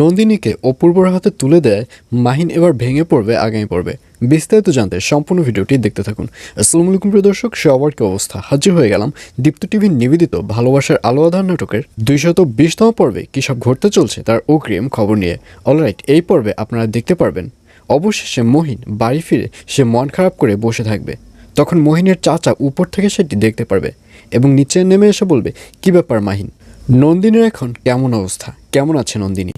নন্দিনীকে অপূর্বর হাতে তুলে দেয় মাহিন এবার ভেঙে পড়বে আগামী পর্বে। বিস্তারিত জানতে সম্পূর্ণ ভিডিওটি দেখতে থাকুন। আসসালামু আলাইকুম প্রিয় দর্শক, সবার কি অবস্থা? হাজির হয়ে গেলাম দীপ্ত টিভির নিবেদিত ভালোবাসার আলো আঁধার নাটকের 220তম পর্বে কী সব ঘটতে চলছে তার অগ্রিম খবর নিয়ে। অলরাইট, এই পর্বে আপনারা দেখতে পারবেন অবশেষে মহিন বাড়ি ফিরে সে মন খারাপ করে বসে থাকবে। তখন মহিনের চাচা উপর থেকে সেটি দেখতে পারবে এবং নিচে নেমে এসে বলবে, কি ব্যাপার মাহিন, নন্দিনীর এখন কেমন অবস্থা, কেমন আছে নন্দিনী?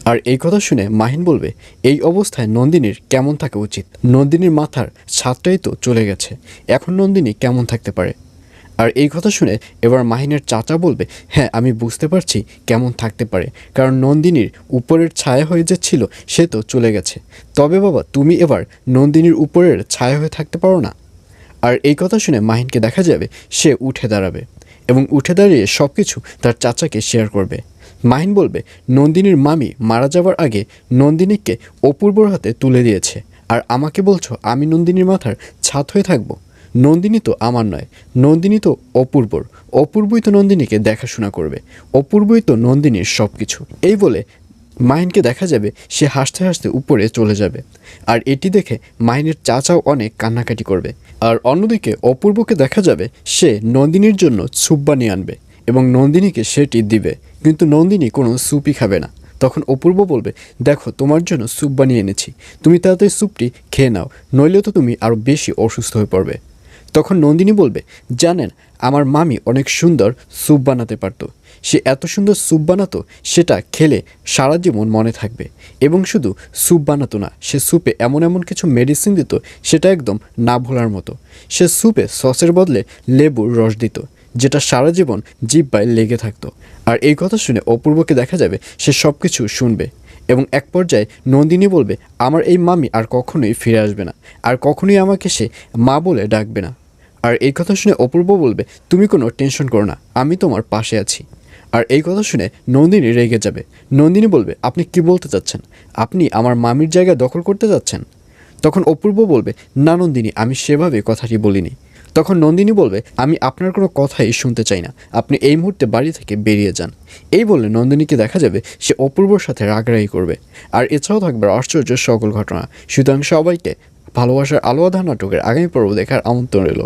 আর এই কথা শুনে মাহিন বলবে, এই অবস্থায় নন্দিনীর কেমন থাকা উচিত? নন্দিনীর মাথার ছাদটাই তো চলে গেছে, এখন নন্দিনী কেমন থাকতে পারে? আর এই কথা শুনে এবার মাহিনের চাচা বলবে, হ্যাঁ আমি বুঝতে পারছি কেমন থাকতে পারে, কারণ নন্দিনীর উপরের ছায়া হয়ে যে ছিল সে তো চলে গেছে। তবে বাবা, তুমি এবার নন্দিনীর উপরের ছায়া হয়ে থাকতে পারো না? আর এই কথা শুনে মাহিনকে দেখা যাবে সে উঠে দাঁড়াবে এবং উঠে দাঁড়িয়ে সব কিছু তার চাচাকে শেয়ার করবে। মাহিন বলবে, নন্দিনীর মামি মারা যাওয়ার আগে নন্দিনীকে অপূর্বর হাতে তুলে দিয়েছে, আর আমাকে বলছো আমি নন্দিনীর মাথার ছাদ হয়ে থাকবো? নন্দিনী তো আমার নয়, নন্দিনী তো অপূর্বর, অপূর্বই তো নন্দিনীকে দেখাশোনা করবে, অপূর্বই তো নন্দিনীর সব কিছু। এই বলে মাহিনকে দেখা যাবে সে হাসতে হাসতে উপরে চলে যাবে। আর এটি দেখে মাহিনের চাচাও অনেক কান্নাকাটি করবে। আর অন্যদিকে অপূর্বকে দেখা যাবে সে নন্দিনীর জন্য স্যুপ বানিয়ে আনবে এবং নন্দিনীকে সেটি দিবে, কিন্তু নন্দিনী কোনো স্যুপই খাবে না। তখন অপূর্ব বলবে, দেখো তোমার জন্য স্যুপ বানিয়ে এনেছি, তুমি তাড়াতাড়ি স্যুপটি খেয়ে নাও, নইলে তো তুমি আরও বেশি অসুস্থ হয়ে পড়বে। তখন নন্দিনী বলবে, জানেন আমার মামি অনেক সুন্দর স্যুপ বানাতে পারতো, সে এত সুন্দর স্যুপ বানাতো সেটা খেলে সারা জীবন মনে থাকবে। এবং শুধু স্যুপ বানাতো না, সে স্যুপে এমন এমন কিছু মেডিসিন দিত সেটা একদম না ভোলার মতো। সে স্যুপে সসের বদলে লেবুর রস দিত, যেটা সারা জীবন জিহ্বায় লেগে থাকতো। আর এই কথা শুনে অপূর্বকে দেখা যাবে সে সব কিছু শুনবে এবং এক পর্যায়ে নন্দিনী বলবে, আমার এই মামি আর কখনোই ফিরে আসবে না, আর কখনোই আমাকে সে মা বলে ডাকবে না। আর এই কথা শুনে অপূর্ব বলবে, তুমি কোনো টেনশন করো না, আমি তোমার পাশে আছি। আর এই কথা শুনে নন্দিনী রেগে যাবে। নন্দিনী বলবে, আপনি কি বলতে চাচ্ছেন? আপনি আমার মামির জায়গা দখল করতে যাচ্ছেন? তখন অপূর্ব বলবে, না নন্দিনী, আমি সেভাবে কথাটি বলিনি। তখন নন্দিনী বলবে, আমি আপনার কোনো কথাই শুনতে চাই না, আপনি এই মুহূর্তে বাড়ি থেকে বেরিয়ে যান। এই বলে নন্দিনীকে দেখা যাবে সে অপূর্বর সাথে রাগারাগি করবে। আর এছাড়াও থাকবে আশ্চর্য সকল ঘটনা। সুতরাং সবাইকে ভালোবাসার আলো আঁধার নাটকের আগামী পর্ব দেখার আমন্ত্রণ রইল।